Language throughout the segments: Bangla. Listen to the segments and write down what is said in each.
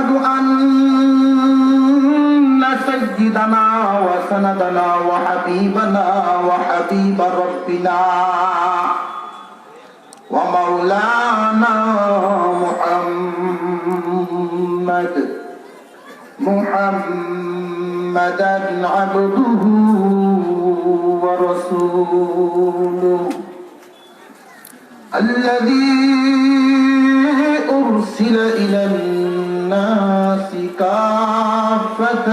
وأشهد أن سيدنا وسندنا وحبيبنا وحبيب ربنا ومولانا محمدا عبده ورسوله الذي أرسل إلى الناس كافة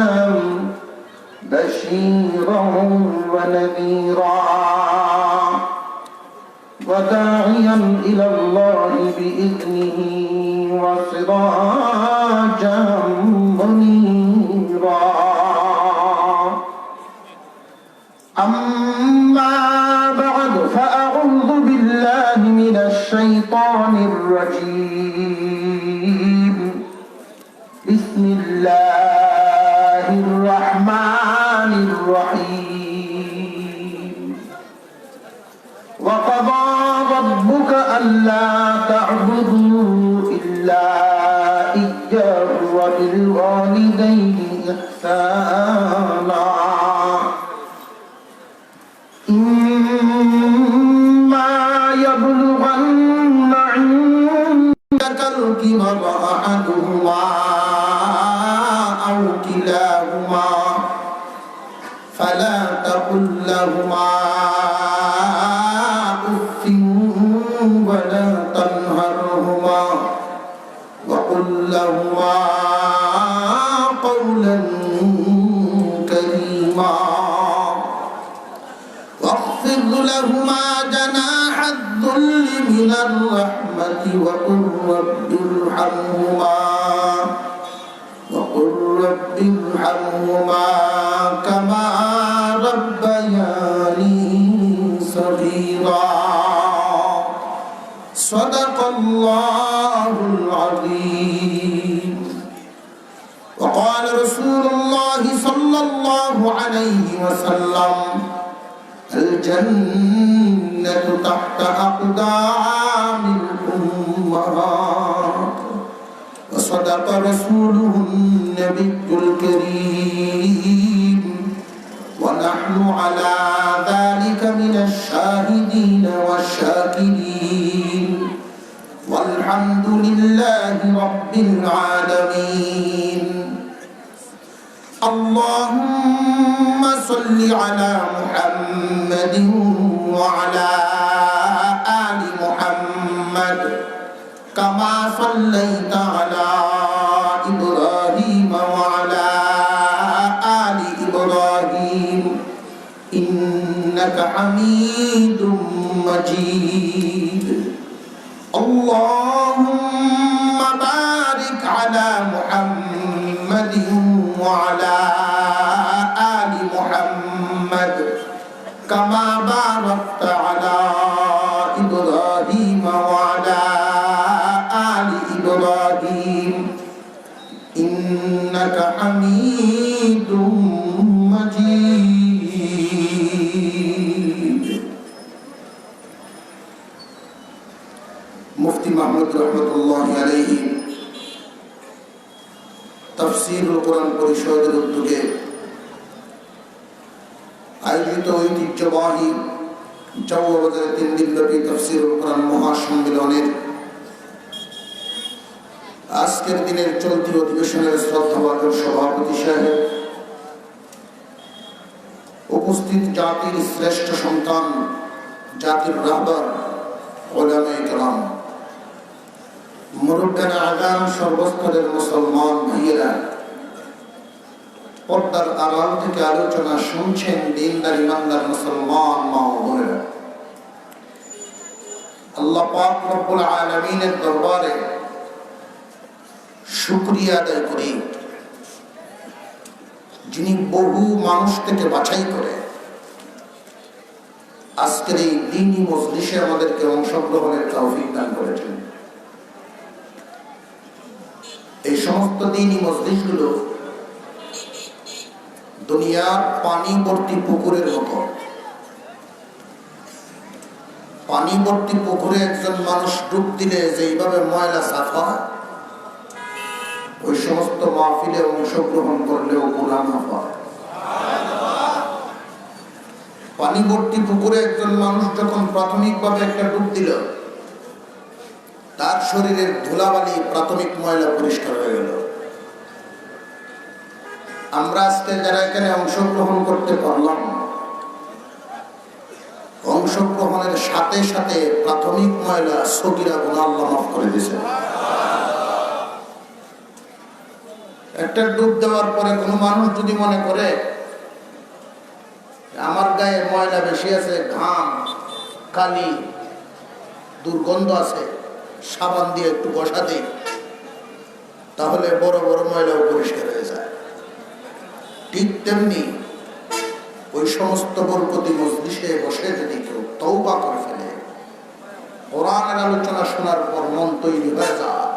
بشيرا ونذيرا وداعيا إلى الله بإذنه وسراجا منيرا أما بعد فأعوذ بالله من الشيطان الرجيم بسم الله الرحمن الرحيم وقضى ربك ألا تعبدوا إلا إياه وبالوالدين إحسانا إما يبلغن عندك الكبر أحدهما أو كلاهما فلا تقل لهما أف ولا تنهرهما وقل لهما قولا كريما واخفض لهما جناح الذل من الرحمة وقل رب ارحمهما كما ربياني صغيرا صدق الله العظيم وقال رسول الله صلى الله عليه وسلم الجنة تحت أقدام الأمهات وصدق رسوله النبي الكريم ونحن على ذلك من الشاهدين والشاكرين والحمد لله رب العالمين اللهم صل على محمد وعلى آل محمد كما صليت على إبراهيم وعلى آل إبراهيم إنك حميد مجيد اللهم بارك على محمد وعلى آل محمد كما باركت على إبراهيم وعلى آل إبراهيم إنك حميد مجيد মুফতি মাহমুদ রহমতুল্লাহ আলাইহি তাফসীরুল কোরআন পরিষদের উদ্যোগে আয়োজিত ঐতিহ্যবাহী চৌবাজারের 3 দিনব্যাপী তাফসীরুল কোরআন মহাসম্মেলনের আজকের দিনের চলতি অধিবেশনের শ্রদ্ধাভাজন সভাপতি সাহেব, উপস্থিত জাতির শ্রেষ্ঠ সন্তান, জাতির রাহবার উলামায়ে কেরাম, মুরব্বিয়ানে আযাম, সর্বস্তরের মুসলমান ভাইয়েরা, পর্দার আড়াল থেকে আলোচনা শুনছেন দিনদার ইমানদার মুসলমান মা ও বোনেরা, আল্লাহ পাক রব্বুল আলামিনের দরবারে শুকরিয়া আদায় করি, যিনি বহু মানুষ থেকে বাছাই করে আজকের এই দ্বীনি মজলিসে আমাদেরকে অংশগ্রহণের তৌফিক দান করেছেন। এই সমস্ত দ্বীনি মজলিসগুলো দুনিয়ার পানি ভর্তি পুকুরের মতো। পানি ভর্তি পুকুরে একজন মানুষ ডুব দিলে যেইভাবে ময়লা সাফা হয়, ওই সমস্ত মাহফিলে অংশগ্রহণ করলেও গুনাহ মাফ হয়। পানি ভর্তি পুকুরে একজন মানুষ যখন প্রাথমিকভাবে একটা ডুব দিল, তার শরীরের ধুলাবালি প্রাথমিক ময়লা পরিষ্কার হয়ে গেল। আমরা আজকে যারা এখানে অংশগ্রহণ করতে পারলাম, অংশগ্রহণের সাথে সাথে প্রাথমিক ময়লা সগীরা গুনাহ আল্লাহ মাফ করে দিয়েছে। একটা ডুব দেওয়ার পরে কোনো মানুষ যদি মনে করে আমার গায়ে ময়লা বেশি আছে, ঘাম, কালি, দুর্গন্ধ আছে, সাবান দিয়ে একটু ঘষা দিই, তাহলে বড় বড় ময়লাও পরিষ্কার হয়ে যায়। ঠিক তেমনি ওই সমস্ত বরকতি মজলিসে বসে যদি কেউ তওবা করে ফেলে, কোরআনের আলোচনা শোনার পর মন তৈরি হয়ে যায়,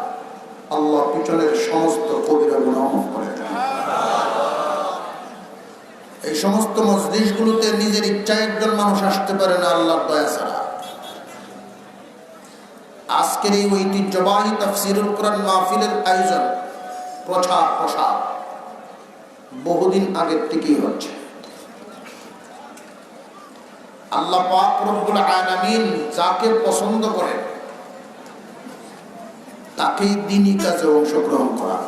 আল্লাহ পিছনের সমস্ত কবিরা গুনাহ মাফ করে দেন। এই সমস্ত মজলিসগুলোতে নিজের ইচ্ছায় একজন মানুষ আসতে পারে না আল্লাহর দয়া ছাড়া। আজকের এই ঐতিহ্যবাহী তাফসীরুল কোরআন মাহফিলের আয়োজন প্রসার বহুদিন আগের থেকেই হচ্ছে। আল্লাহ পাক রব্বুল আলামিন যাকে পছন্দ করেন তাকেই দ্বীনি কাজে অংশগ্রহণ করা।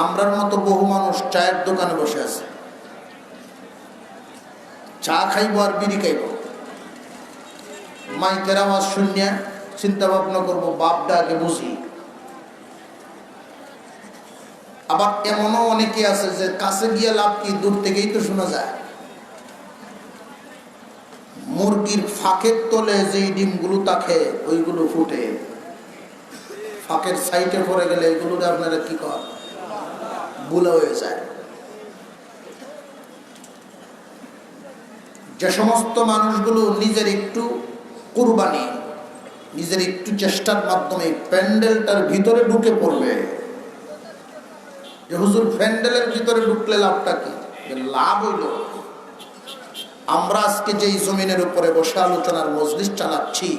আমরার মতো বহু মানুষ চায়ের দোকানে বসে আছে, চা খাইব আর বিড়ি খাইব, মাইকের আওয়াজ শুনিয়া চিন্তা ভাবনা করবো বাপটা আগে বুঝি। আবার এমনও অনেকে আছে যে কাছে গিয়ে লাভ কি, দূর থেকেই তো শোনা যায়। মুরগির ফাঁকের তলে যে ডিমগুলো থাকে ওইগুলো ফুটে, ফাঁকের সাইডে পড়ে গেলে এগুলো আপনারা কি কর, বুলা হয়ে যায়। যে সমস্ত মানুষগুলো নিজের একটু কুরবানি, নিজের একটু চেষ্টার মাধ্যমে প্যান্ডেলটার ভিতরে ঢুকে পড়বে, যে হুজুর প্যান্ডেলের ভিতরে ঢুকলে লাভটা কি? লাভ হইল আমরা আজকে যেই জমিনের উপরে বসে আলোচনার মজলিস চালাচ্ছি,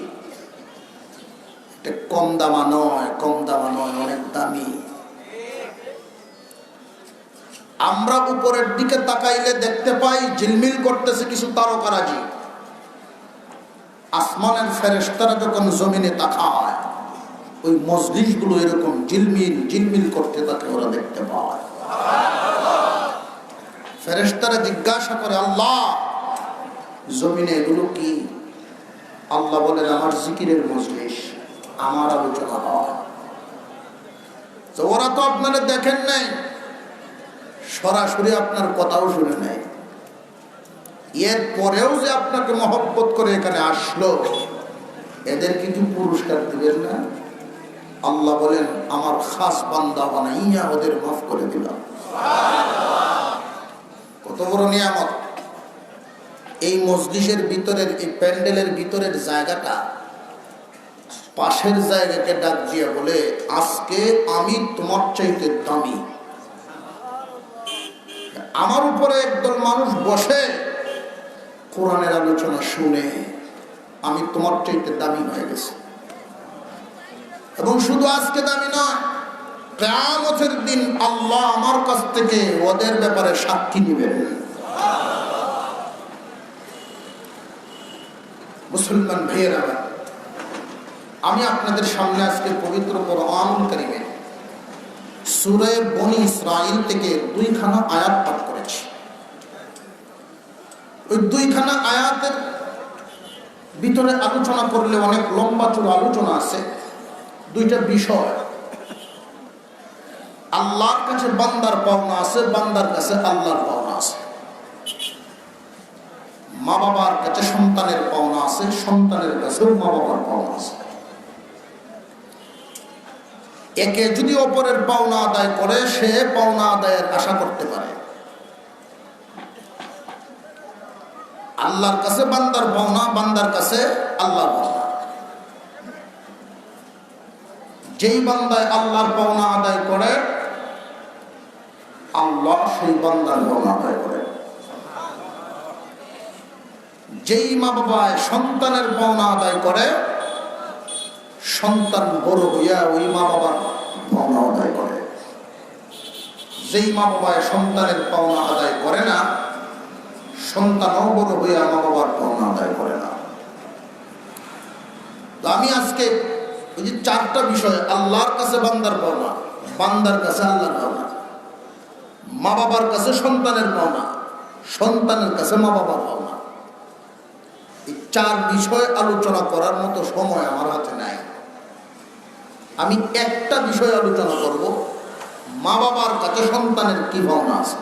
এটা কম দামা নয়, অনেক দামি। আমরা উপরের দিকে তাকাইলে দেখতে পাই ঝিলমিল করতেছে কিছু তারকারাজি। আসমানের ফেরেশতারা যখন জমিনে তাকায়, ওই মজলিসগুলো এরকম ঝিলমিল করতে থাকে, ওরা দেখতে পায়। ফেরেশতারা জিজ্ঞাসা করে, আল্লাহ জমিনে এগুলো কি? আল্লাহ বলেন, আমার জিকিরের মজলিস, আমার আলোচনা হয়। তো ওরা তো আপনারা দেখেন নাই, সরাসরি আপনার কথাও শুনে নাই, এর পরেও যে আপনাকে মহব্বত করে এখানে আসলো, এদের কিছু পুরস্কার দিবেন না? আল্লাহ বলেন, আমার খাস বান্দা বানাইয়া ওদের মাফ করে দিলাম। কত বড় নিয়ামত! এই মজলিসের ভিতরের, এই প্যান্ডেলের ভিতরের জায়গাটা পাশের জায়গাকে ডাক দিয়া বলে, আজকে আমি তোমার চাইতে দামি। আমার উপরে একদল মানুষ বসে কোরআনের আলোচনা শুনে আমি তোমার চাইতে দামি হয়ে গেছি। এবং শুধু আজকে দামি নয়, কিয়ামতের দিন আল্লাহ আমার কাছ থেকে ওদের ব্যাপারে সাক্ষী নেবেন। মুসলমান ভাইয়েরা, আমি আপনাদের সামনে আজকে পবিত্র কোরআনুল কারীমের সূরা বনী ইসরাঈল থেকে 2খানা আয়াত পাঠ করেছি। ওই 2খানা আয়াতের ভিতরে আলোচনা করলে অনেক লম্বা চূড়া আলোচনা আছে। 2টা বিষয়, আল্লাহর কাছে বান্দার পাওনা আছে, বান্দার কাছে আল্লাহর পাওনা আছে। মা বাবার কাছে সন্তানের পাওনা আছে, সন্তানের কাছেও মা বাবার পাওনা আছে। একে যদি অপরের পাওনা আদায় করে, সে পাওনা আদায়ের আশা করতে পারে। আল্লাহর কাছে বান্দার পাওনা, বান্দার কাছে আল্লাহর পাওনা। যেই বান্দায় আল্লাহর পাওনা আদায় করে, আল্লাহ সেই বান্দার পাওনা আদায় করে। যেই মা বাবায় সন্তানের পাওনা আদায় করে, সন্তান বড় হইয়া ওই মা বাবার পাওনা আদায় করে। যেই মা বাবা সন্তানের পাওনা আদায় করে না, সন্তানও বড় হইয়া মা বাবার পাওনা আদায় করে না। আমি আজকে ওই যে চারটা বিষয়, আল্লাহর কাছে বান্দার পাওনা, বান্দার কাছে আল্লাহর পাওনা, মা বাবার কাছে সন্তানের পাওনা, সন্তানের কাছে মা বাবার পাওনা, এই চার বিষয় আলোচনা করার মতো সময় আমার হাতে নাই। আমি একটা বিষয় আলোচনা করব, মা বাবার কাছে সন্তানের কি পাওনা আছে,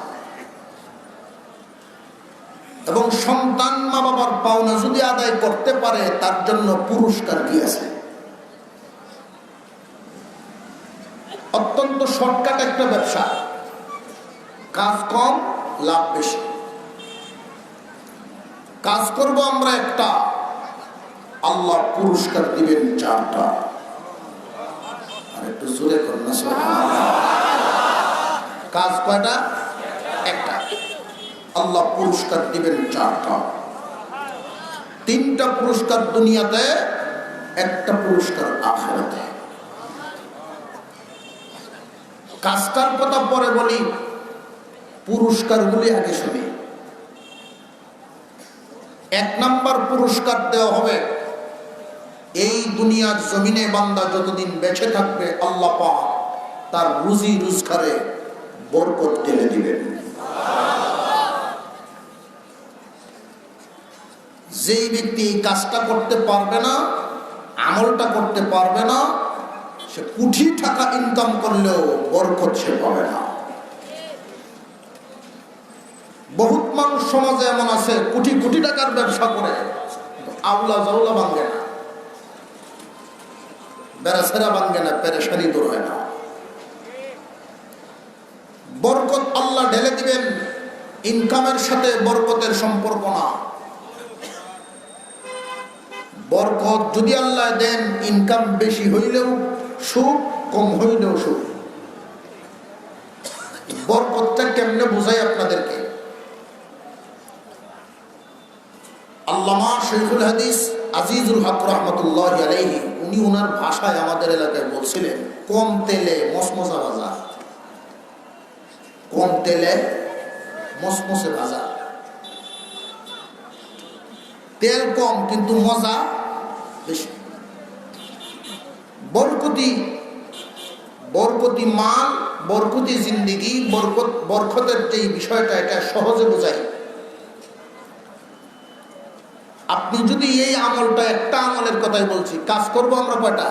এবং সন্তান মা বাবার পাওনা যদি আদায় করতে পারে তার জন্য পুরস্কার কি আছে। অত্যন্ত শর্টকাট একটা ব্যবসা, কাজ কম লাভ বেশি। কাজ করব আমরা একটা, আল্লাহ পুরস্কার দিবেন চারটা। আর একটু জোরে করুন না সুবহানাল্লাহ। কাজ কয়টা? একটা। আল্লাহ পুরস্কার দিবেন চারটা। তিনটা পুরস্কার দুনিয়াতে, একটা পুরস্কার আখিরাতে। কাজটার কথা পরে বলি, পুরস্কারগুলি আগে শুনি। এক নাম্বার পুরস্কার দেওয়া হবে, এই দুনিয়ার জমিনে বান্দা যতদিন বেঁচে থাকবে আল্লাহ পাক তার রুজি রোজগারে বরকত ঢেলে দিবেন। যেই ব্যক্তি এই কাজটা করতে পারবে না, আমলটা করতে পারবে না, সে কোটি টাকা ইনকাম করলেও বরকত সে পাবে না। বহুত মানুষ সমাজে এমন আছে কোটি কোটি টাকার ব্যবসা করে, আউলা জাউলা ভাঙ্গে না, বেড়াছেরা ভাঙ্গে না, পেরেশানি দূর হয় না। বরকত আল্লাহ ঢেলে দিবেন, ইনকামের সাথে বরকতের সম্পর্ক না। বরকত যদি আল্লাহ দেন, ইনকাম বেশি হইলেও সুখ, কম হইলেও সুখ। বরকতটা কেমনে বুঝাই আপনাদেরকে। আল্লামা শৈখুল হাদিস আজিজুল হক রহমতুল্লাহ আলাইহি, উনি ওনার ভাষায় আমাদের এলাকায় বলছিলেন, কম তেলে মসমসা ভাজা, কম তেলে মসমসে ভাজা। তেল কম কিন্তু মজা বেশি। বরকতি, বরকতি মাল, বরকতি জিন্দিগি, বরকতের যে বিষয়টা, এটা সহজে বোঝাই। আপনি যদি এই আমলটা, একটা আমলের কথাই বলছি, কাজ করবো আমরা কয়টা,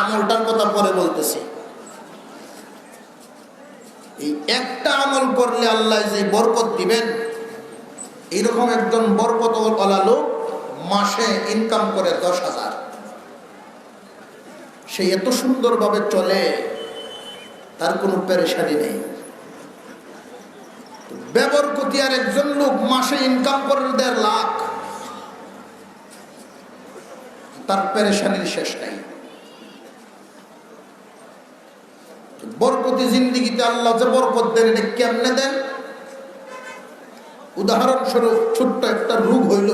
আমলটার কথা পরে বলতেছি। এই একটা আমল করলে আল্লাহ যে বরকত দিবেন, এইরকম একজন বরকতওয়ালা লোক মাসে ইনকাম করে 10,000। সে এত সুন্দরভাবে চলে, তার কোনো পেরেশানি নেই। বেবরকতি আর একজন লোক মাসে ইনকাম করে 1.5 লাখ, তার পেরেশানির শেষ নাই। বরকতি জিন্দিগিতে আল্লাহ যে বরকত দেন, এটা কেমনে দেন? উদাহরণস্বরূপ ছোট্ট একটা রোগ হইল,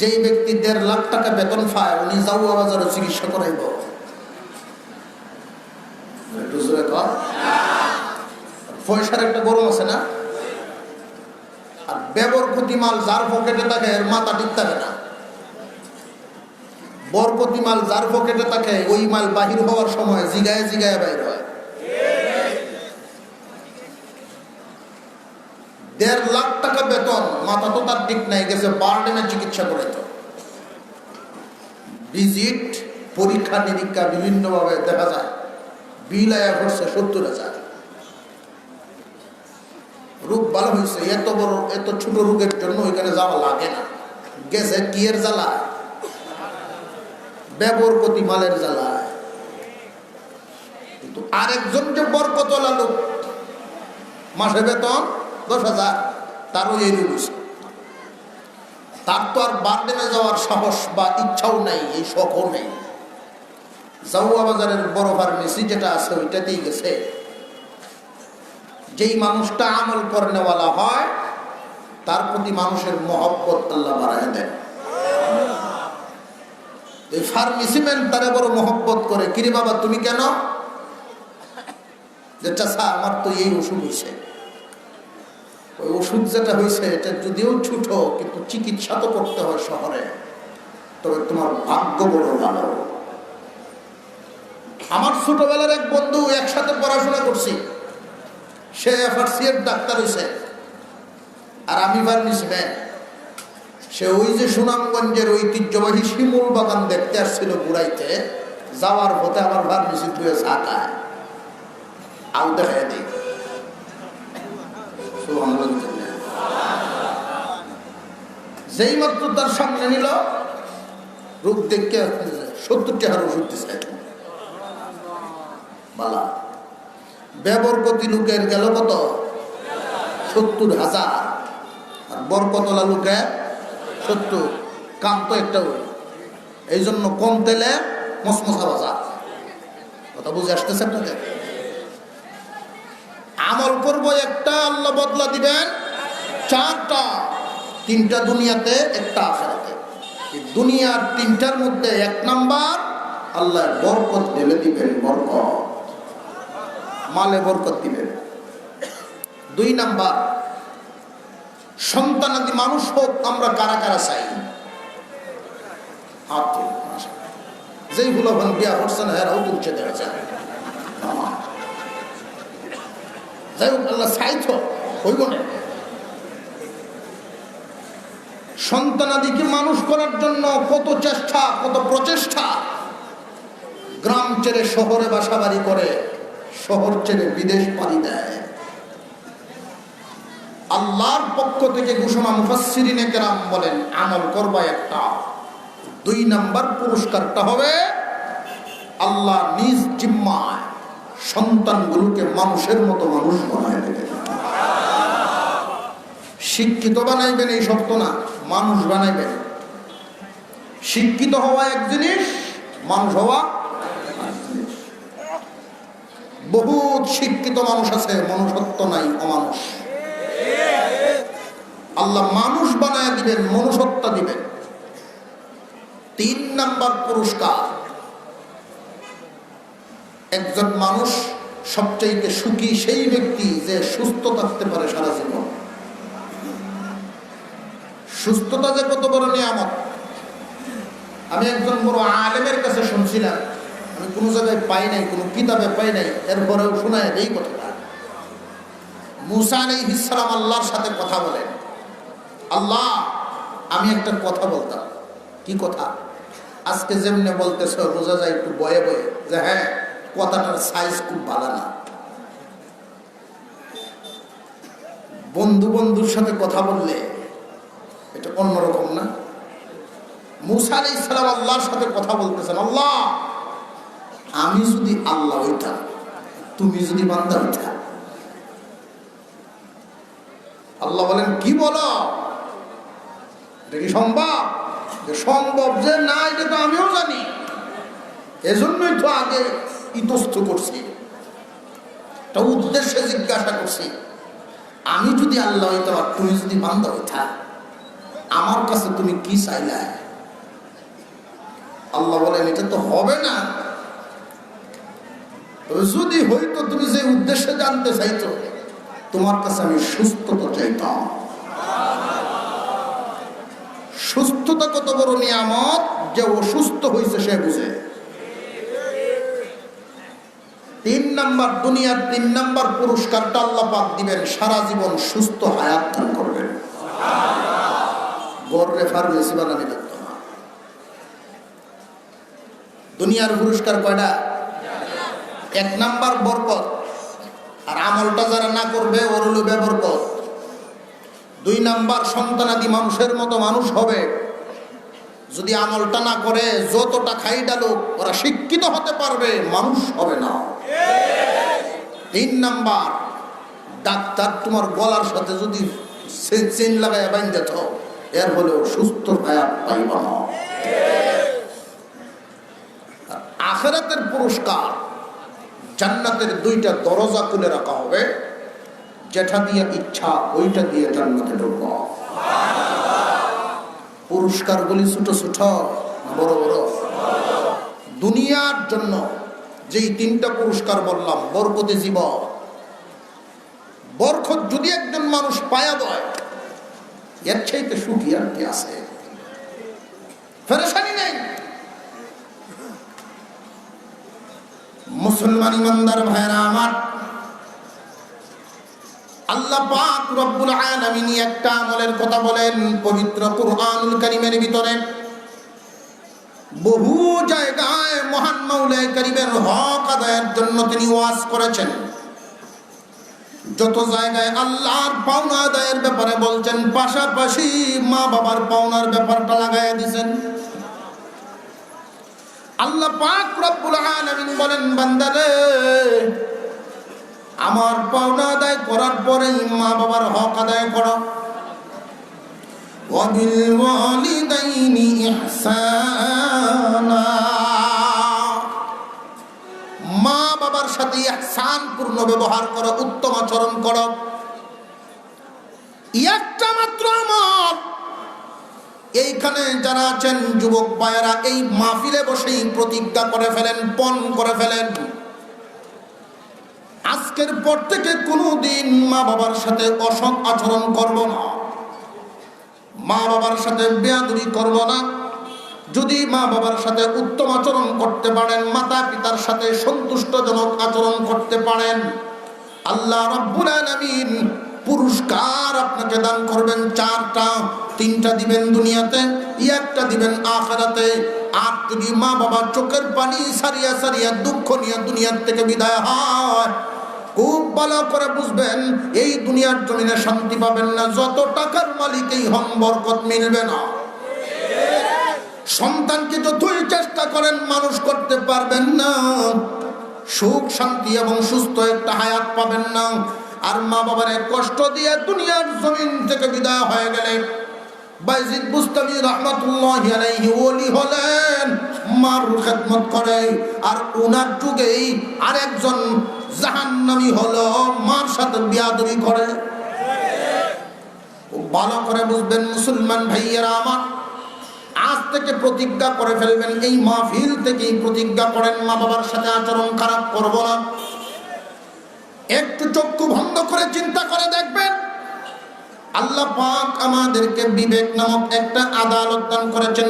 যেই ব্যক্তি 1.5 লাখ টাকা বেতন পায়, উনি জাউয়া বাজারে চিকিৎসা করাইব। পয়সার একটা গরম আছে না? আর বেবরকতি মাল যার পকেটে থাকে এর মাথা ঠিক থাকে না। বরকতি মাল যার পকেটে থাকে, ওই মাল বাহির হওয়ার সময় জিগায় জিগায় বাইর হয়। 1.5 লাখ টাকা বেতন, মাথা তো তার ঠিক নাই, গেছে বারডেমে চিকিৎসা করে। তো ভিজিট, পরীক্ষা নিরীক্ষা বিভিন্নভাবে দেখা যায়, বিল আয়া করছে 70,000। রোগ ভালো হয়েছে, এত বড় এত ছোট রোগের জন্য ওইখানে যাওয়া লাগে না। গেছে কিয়ের জ্বালা, বেবরকতি মালের জ্বালা। কিন্তু আরেকজন যে বরকতওয়ালা লোক, মাসে বেতন 10,000, তারও এই রোগ হয়েছে। তার তো আর বারডেমে যাওয়ার সাহস বা ইচ্ছাও নেই, এই শখও নেই। জাউয়া বাজারের বড় ফার্মেসি যেটা আছে ওইটাতেই গেছে। যেই মানুষটা আমল করেনেওয়ালা হয়, তার প্রতি মানুষের মহব্বত আল্লাহ বাড়ায় দেন। এই ফার্মেসিম্যান তারে বড় মহব্বত করে, কিরে বাবা তুমি কেন? যেটা স্যার আমার তো এই ওষুধ হয়েছে। ওই ওষুধ যেটা হয়েছে এটা যদিও ছোট, কিন্তু চিকিৎসা তো করতে হয় শহরে, তবে তোমার ভাগ্য বড় ভালো। আমার ছোটবেলার এক বন্ধু, একসাথে পড়াশোনা করছি, সে এফআরসি এর ডাক্তার হয়েছে আর আমি ফার্মেসিম্যান। সে ওই যে সুনামগঞ্জের ঐতিহ্যবাহী শিমুল বাগান দেখতে আসছিল ঘুরাইতে, যাওয়ার পথে আমার ফার্মেসি ধুয়ে চাকায় আউ দেখায় দিই। যেই মাত্র তার সামনে নিল, রোগ দেখে 70 টাকার ওষুধ দিচ্ছে বালা। বেবরকতি লোকের গেল কত? 70,000। আর বরকতলা লোকের 70। কাম তো একটা ওই, এই জন্য কম তেলে মশমশা বাজা। কথা বুঝে আসতেছে আপনাদের? আমল করবো একটা, আল্লাহ বদলা দিবেন 4টা। 3টা দুনিয়াতে, একটা আখিরাতে। দুনিয়ার 3টার মধ্যে 1 নাম্বার আল্লাহ বরকত ঢেলে দিবেন, বরকত, মালে বরকত দিবেন। 2 নাম্বার সন্তানাদি মানুষ হোক। আমরা কারা কারা চাই? যেই ভুলভান বিয়া করছেন এরাও তুলছে দেখা যায়। যাই হোক, আল্লাহ চাই তো হইব না। সন্তানাদিকে মানুষ করার জন্য কত চেষ্টা, কত প্রচেষ্টা। গ্রাম ছেড়ে শহরে বাসা বাড়ি করে, শহর ছেড়ে বিদেশ পাড়ি দেয়। আল্লাহর পক্ষ থেকে ঘোষণা, মুফাসসিরিনে কেরাম বলেন, আমল করবা একটা। 2 নাম্বার পুরস্কারটা হবে আল্লাহ নিজ জিম্মায় সন্তানগুলোকে মানুষের মতো মানুষ বানায় দেবেন। শিক্ষিত বানাইবেন এই শর্ত না, মানুষ বানাইবেন। শিক্ষিত হওয়া এক জিনিস, মানুষ হওয়া আরেক জিনিস। বহুত শিক্ষিত মানুষ আছে, মনুষ্যত্ব নাই, অমানুষ। আল্লাহ মানুষ বানায় দিবেন, মনুষ্যত্ব দিবেন। 3 নাম্বার পুরস্কার, একজন মানুষ সবচাইতে সুখী সেই ব্যক্তি যে সুস্থ থাকতে পারে সারা জীবন। সুস্থতা যে কত বড় নিয়ামত। আমি একজন বড় আলেমের কাছে শুনছিলাম, আমি কোনো জায়গায় পাই নাই, কোনো কিতাবে পাই নাই, এরপরেও শোনায় এই কথাটা। মুসা আলাইহিস সালাম আল্লাহর সাথে কথা বলেন, আল্লাহ আমি একটা কথা বলতাম। কি কথা? আজকে যেমনে বলতেছ বোঝা যায় একটু বয়ে বয়ে যে হ্যাঁ কথাটার সাইজ খুব ভালো না। বন্ধু বন্ধুর সাথে কথা বললে এটা অন্যরকম না? মুসা আলাইহিস সালাম আল্লাহর সাথে কথা বলতেছেন, আল্লাহ আমি যদি আল্লাহ হইতাম, তুমি যদি বান্দা হইতা। আল্লাহ বলেন, কি বলো? এটা কি সম্ভব? সম্ভব যে না এটা তো আমিও জানি, এজন্যই তো আগে ইতস্ত করছি, একটা উদ্দেশ্যে জিজ্ঞাসা করছি। আমি যদি আল্লাহ হইতাম আর তুমি যদি বান্দা হইতা, আমার কাছে তুমি কি চাইলা? আল্লাহ বলেন, এটা তো হবে না। যদি হইতো, তুমি যে উদ্দেশ্যে জানতে চাইতো, তোমার কাছে আমি সুস্থতা চাইতাম। সুস্থতা কত বড় নিয়ামত, যে অসুস্থ হয়েছে সে বুঝে। 3 নাম্বার, দুনিয়ার 3 নাম্বার পুরস্কারটা আল্লাহ পাক দিবেন, সারা জীবন সুস্থ হায়াত দান করবেন। গর্রে ফার্মেসি বানানি লাগতো না। দুনিয়ার পুরস্কার কয়টা? 1 নাম্বার বরকত, আর আমলটা যারা না করবে ওর হলো বেবরকত। 2 নাম্বার সন্তানাদি মানুষের মতো মানুষ হবে। যদি আমলটা না করে যতটা খাই ডালুক, ওরা শিক্ষিত হতে পারবে, মানুষ হবে না। 3 নাম্বার, ডাক্তার তোমার গলার সাথে যদি চেইন লাগায় বাইন্ধে থাও, এর হলেও সুস্থ হায়াত পাইবা না। আখিরাতের পুরস্কার, জান্নাতের 2টা দরজা খুলে রাখা হবে, যেটা দিয়ে ইচ্ছা ওইটা দিয়ে জান্নাতে ঢুকবো। পুরস্কারগুলি ছোট ছোট, বড় বড়? দুনিয়ার জন্য যেই তিনটা পুরস্কার বললাম, বরকতে জীবন, বরকত যদি একজন মানুষ পায়া দেয়, এর চাইতে সুখী আর কি আছে? পেরেশানি নেই। মুসলমান ইমানদার ভাইরা আমার, আল্লাহ পাক রব্বুল আলামিন একটা আমলের কথা বলেন পবিত্র কুরআনুল কারীমের ভিতরে। বহু জায়গায় মহান মাওলাই কারীমের হক আদায়ের জন্য তিনি ওয়াজ করেছেন। যত জায়গায় আল্লাহর পাওনা আদায়ের ব্যাপারে বলছেন, পাশাপাশি মা বাবার পাওনার ব্যাপারটা লাগাইয়া দিয়েছেন। আল্লাহ পাক রব্বুল আলামিন বলেন, বান্দারে আমার পাওনা আদায় করার পরেই মা বাবার হক আদায় করো। ওয়াবিল ওয়ালিদাইনি ইহসানা, মা বাবার সাথে ইহসান পূর্ণ ব্যবহার করো, উত্তম আচরণ করো। একটা মাত্র আমল। এইখানে যারা আছেন যুবক ভাইয়েরা, এই মাহফিলে বসেই প্রতিজ্ঞা করে ফেলেন, পণ করে ফেলেন, আজকের পর থেকে কোনোদিন মা বাবার সাথে অসৎ আচরণ করব না, মা বাবার সাথে বেয়াদবি করব না। যদি মা বাবার সাথে উত্তম আচরণ করতে পারেন, মাতা পিতার সাথে সন্তুষ্টজনক আচরণ করতে পারেন, আল্লাহ রাব্বুল আলামিন পুরস্কার আপনাকে দান করবেন চারটা। তিনটা দিবেন দুনিয়াতে, একটা দিবেন আখিরাতে। আর যদি মা বাবা চোখের পানি সারিয়া সারিয়া দুঃখ নিয়ে দুনিয়ার থেকে বিদায় হয়, খুব ভালো করে বুঝবেন এই দুনিয়ার জমিনে শান্তি পাবেন না। যত টাকার মালিকই হন, বরকত মিলবে না। সন্তানকে যতই চেষ্টা করেন মানুষ করতে পারবেন না, সুখ শান্তি এবং সুস্থ একটা হায়াত পাবেন না। আর মা বাবার কষ্ট দিয়ে দুনিয়ার জমিন থেকে বিদায় হয়ে গেলে, বাইজিদ বুস্তামি রাহমাতুল্লাহি আলাইহি ওলি হলেন, মার খেদমত করে। আর ওনার যুগেই আরেকজন জাহান্নামী হলো, মার সাথে বিয়াদবি করে। ভালো করে বুঝবেন মুসলমান ভাইয়েরা আমার, আজ থেকে প্রতিজ্ঞা করে ফেলবেন, এই মাহফিল থেকেই প্রতিজ্ঞা করেন, মা বাবার সাথে আচরণ খারাপ করব না। একটু চক্ষু বন্ধ করে চিন্তা করে দেখবেন, আল্লাহ পাক আমাদেরকে বিবেক নামক একটা আদালত দান করেছেন।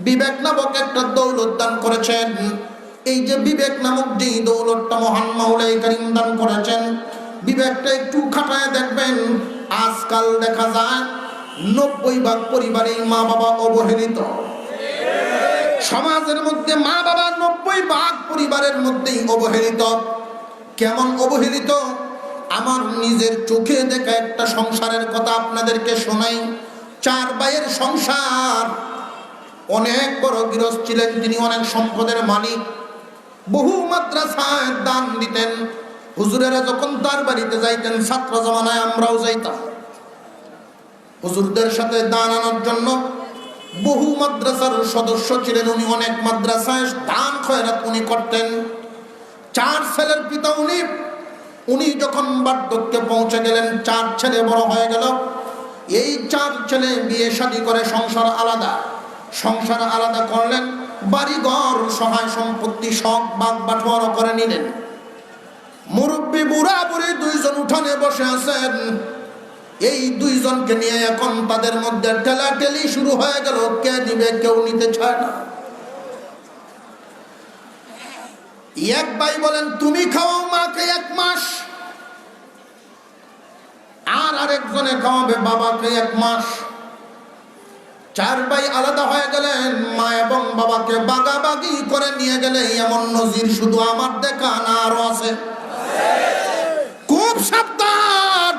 বিবেক নামক একটা দৌলত দান করেছেন। এই যে বিবেক নামক যেই দৌলতটা মহান মাওলাই কারীম দান করেছেন, বিবেকটা একটু খাটায় দেখবেন। আজকাল দেখা যায় 90% পরিবারেই মা বাবা অবহেলিত। সমাজের মধ্যে মা বাবা 90% পরিবারের মধ্যেই অবহেলিত। কেমন অবহেলিত? আমার নিজের চোখে দেখা একটা সংসারের কথা আপনাদেরকে শোনাই। 4 ভাইয়ের সংসার, অনেক বড় গৃহস্থ ছিলেন তিনি, অনেক সম্পদের মালিক, বহু মাদ্রাসায় দান দিতেন। হুজুরেরা যখন তার বাড়িতে যাইতেন, ছাত্র জমানায় আমরাও যাইতাম হুজুরদের সাথে দান আনার জন্য। বহু মাদ্রাসার সদস্য ছিলেন উনি, অনেক মাদ্রাসায় দান খয়রাত উনি করতেন। 4 ছেলের পিতা উনি যখন বার্ধক্যে পৌঁছে গেলেন, 4 ছেলে বড় হয়ে গেল। এই 4 ছেলে বিয়ে শাদী করে সংসার আলাদা করলেন। বাড়িঘর সহায় সম্পত্তি সব ভাগ বাটোয়ারা করে নিলেন। মুরব্বী বুড়া বুড়ি 2 জন উঠানে বসে আছেন। এই 2 জনকে নিয়ে এখন তাদের মধ্যে ঠেলাঠেলি শুরু হয়ে গেল, কে নিবে, কেউ নিতে চায় না। এক ভাই বলেন, তুমি খাওয়াও মাকে 1 মাস, আর আরেকজনে খাওয়াবে বাবাকে 1 মাস। 4 ভাই আলাদা হয়ে গেলেন, মা এবং বাবাকে বাগাবাগি করে নিয়ে গেলে এমন নজির শুধু আমার দেখা না, আরো আছে। খুব সাবধান।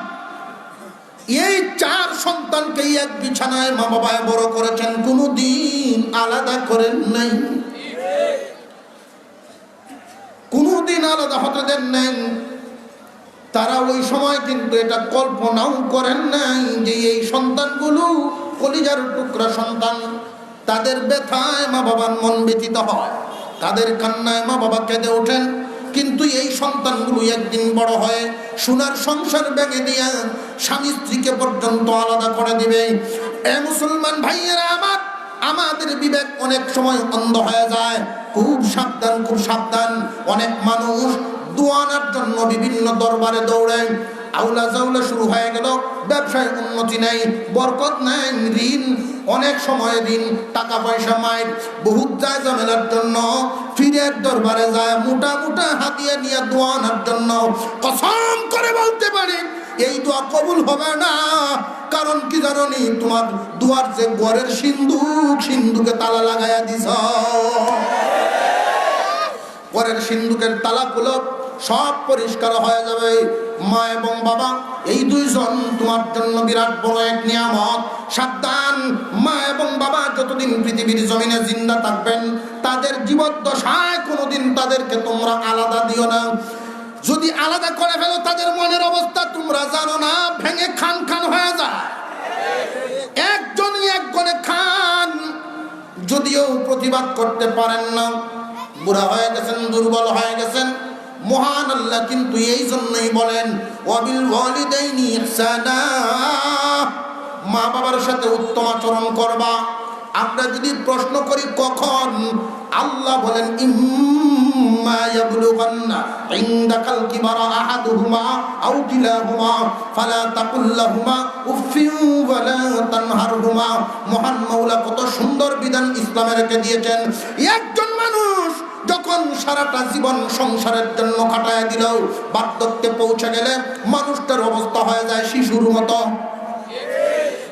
এই 4 সন্তানকে এক বিছানায় মা বাবায় বড় করেছেন, কোনদিন আলাদা করেন নাই, কোনদিন আলাদা হতে দেন নাই। তারা ওই সময় কিন্তু এটা কল্পনাও করেন নাই যে এই সন্তানগুলো কলিজার টুকরা সন্তান, তাদের ব্যথায় মা বাবার মন ব্যথিত হয়, তাদের কান্নায় মা বাবা কেঁদে ওঠেন। কিন্তু এই সন্তানগুলো একদিন বড় হয়ে সোনার সংসার ভেঙে দিয়ে স্বামী স্ত্রীকে পর্যন্ত আলাদা করে দিবে। এ মুসলমান ভাইয়েরা আমার, আমাদের বিবেক অনেক সময় অন্ধ হয়ে যায়। খুব সাবধান, খুব সাবধান। অনেক মানুষ দোয়ানার জন্য বিভিন্ন দরবারে দৌড়ে, আউলা জাউলা শুরু হয়ে গেল, ব্যবসায় উন্নতি নেই, বরকত নেই, ঋণ, অনেক সময় ঋণ, টাকা পয়সা মাইর, বহুত যায় ঝামেলার জন্য ফিরের দরবারে যায় মোটা মোটা হাতিয়ে নিয়ে দোয়ানার জন্য। কসম করে বলতে পারি এই দোয়া কবুল হবে না। কারণ কি জানি, তোমার দুয়ার যে ঘরের সিন্ধুকে তালা লাগাইয়া দিছ। ঘরের সিন্ধুকের তালা খুলো, সব পরিষ্কার হয়ে যাবে। মা এবং বাবা এই দুইজন তোমার জন্য বিরাট বড় এক নিয়ামত। সাবধান, মা এবং বাবা যতদিন পৃথিবীর জমিনে জিন্দা থাকবেন, তাদের জীবদ্দশায় কোনোদিন তাদেরকে তোমরা আলাদা দিও না। যদি আলাদা করে ফেলো, তাদের মনের অবস্থা তোমরা জানো না, ভেঙে খান খান হয়ে যায়। একজনই একজনে খান, যদিও প্রতিবাদ করতে পারেন না, বুড়া হয়ে গেছেন, দুর্বল হয়ে গেছেন। মহান আল্লাহ কিন্তু এই জন্যই বলেন ওয়াবিল ওয়ালিদাইনি ইহসানা, মা বাবার সাথে উত্তম আচরণ করবা। আমরা যদি প্রশ্ন করি কখন, আল্লাহ বলেন ইম্মা ইয়াবলুগান্না ইনদাকাল কিবারা আহাদুহুমা আও কিলাহুমা ফালা তাকুল লাহুমা উফফিন ওয়ালা তানহারহুমা। মহান মাওলা কত সুন্দর বিধান ইসলামে রেখে দিয়েছেন। একজন মানুষ যখন সারাটা জীবন সংসারের জন্য কাটায় দিল, বার্ধক্যে পৌঁছে গেলে মানুষটার অবস্থা হয়ে যায় শিশুর মতো।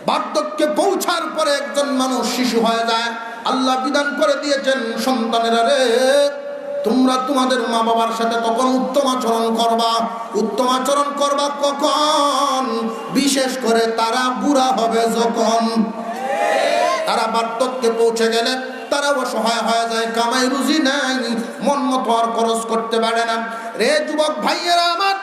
বার্ধক্যে পৌঁছার পরে একজন মানুষ শিশু হয়ে যায়। আল্লাহ বিধান করে দিয়েছেন, সন্তানেরা রে, তোমরা তোমাদের মা বাবার সাথে তখন উত্তম আচরণ করবা। উত্তম আচরণ করবা কখন? বিশেষ করে তারা বুড়া হবে যখন। তারা বার্ধক্যে পৌঁছে গেলে তারা অসহায় হয়ে যায়, কামাই রুজি নাই, মন মতো আর খরচ করতে পারে না। রে যুবক ভাইয়েরা আমার,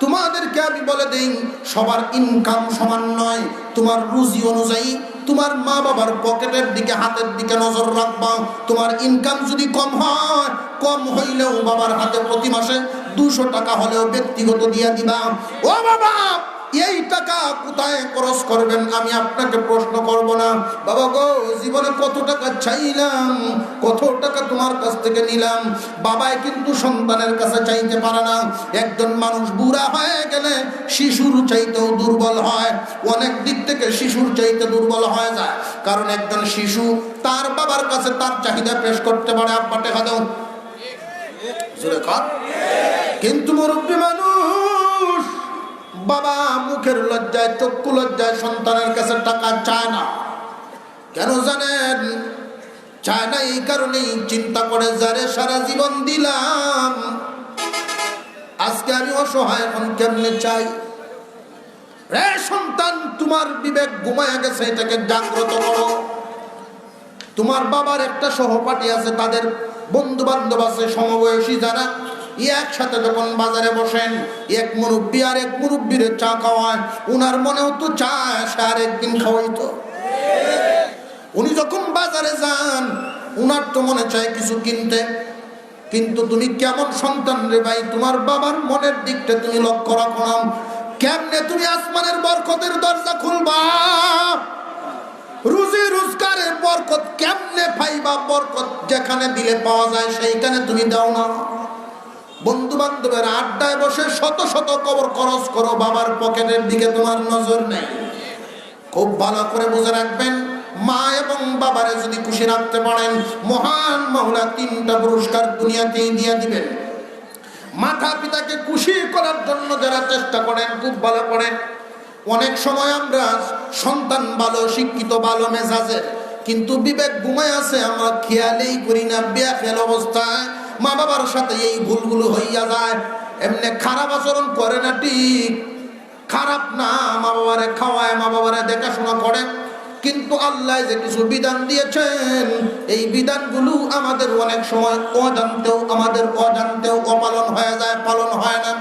তোমাদেরকে আমি বলে দিই, সবার ইনকাম সমান নয়। তোমার রুজি অনুযায়ী তোমার মা বাবার পকেটের দিকে, হাতের দিকে নজর রাখবা। তোমার ইনকাম যদি কম হয়, কম হইলেও বাবার হাতে প্রতি মাসে 200 টাকা হলেও ব্যক্তিগত দিয়ে দিবা। ও বাবা, এই টাকা কোথায় খরচ করবেন আমি আপনাকে প্রশ্ন করব না। বাবা গো, জীবনে কত টাকা চাইলাম, কত টাকা তোমার কাছ থেকে নিলাম। বাবাই কিন্তু সন্তানের কাছে চাইতে পারে না। একজন মানুষ বুড়া হয়ে গেলে শিশুর চাইতেও দুর্বল হয়, অনেক দিক থেকে শিশুর চাইতে দুর্বল হয়ে যায়। কারণ একজন শিশু তার বাবার কাছে তার চাহিদা পেশ করতে পারে, আব্বা টাকা দাও, কিন্তু মুরব্বী মানুষ বাবা মুখের লজ্জায়, চক্ষু লজ্জায় সন্তানের কাছে টাকা চায় না। কেন জানেন? চায় না এই কারণেই, চিন্তা করে যারে সারা জীবন দিলাম, আজকে আমি অসহায়, এখন কেমনে চাই? রে সন্তান, তোমার বিবেক ঘুমায়া গেছে, এটাকে জাগ্রত করো। তোমার বাবার একটা সহপাঠী আছে, তাদের বন্ধু বান্ধব আছে সমবয়সী যারা, একসাথে যখন বাজারে বসেন, এক মুরব্বী আর এক মুরব্বীর চা খাওয়ায়, উনার মনেও তো চায় সে আর একদিন খাওয়াইতো। উনি যখন বাজারে যান, উনার তো মনে চায় কিছু কিনতে। কিন্তু তুমি কেমন সন্তান রে ভাই, তোমার বাবার মনের দিকটা তুমি লক্ষ্য রাখো না। কেমনে তুমি আসমানের বরকতের দরজা খুলবা? রুজি রোজগারের বরকত কেমনে পাইবা? বরকত যেখানে দিলে পাওয়া যায় সেইখানে তুমি দাও না। বন্ধু বান্ধবের আড্ডায় বসে শত শত কবর খরচ করো, বাবার পকেটের দিকে তোমার নজর নেই। খুব ভালো করে বুঝে রাখবেন, মা এবং বাবারে যদি খুশি রাখতে পারেন, মহান মাওলা 3টা পুরস্কার দুনিয়াতেই দিয়ে দিবেন। মাতা পিতাকে খুশি করার জন্য যারা চেষ্টা করেন, খুব ভালো করেন। অনেক সময় আমরা সন্তান ভালো, শিক্ষিত, ভালো মেজাজের, কিন্তু বিবেক ঘুমায় আছে, আমরা খেয়ালেই করি না। বেখেয়াল অবস্থায় মা বাবার সাথে এই ভুলগুলো হইয়া যায়। এমনি খারাপ আচরণ করে না, ঠিক খারাপ না, মা বাবারে খাওয়ায়, মা বাবারে দেখাশোনা করে, কিন্তু আল্লাহ যে কিছু বিধান দিয়েছেন, এই বিধানগুলো আমাদের অনেক সময় অজান্তেও অপালন হয়ে যায়, পালন হয় না।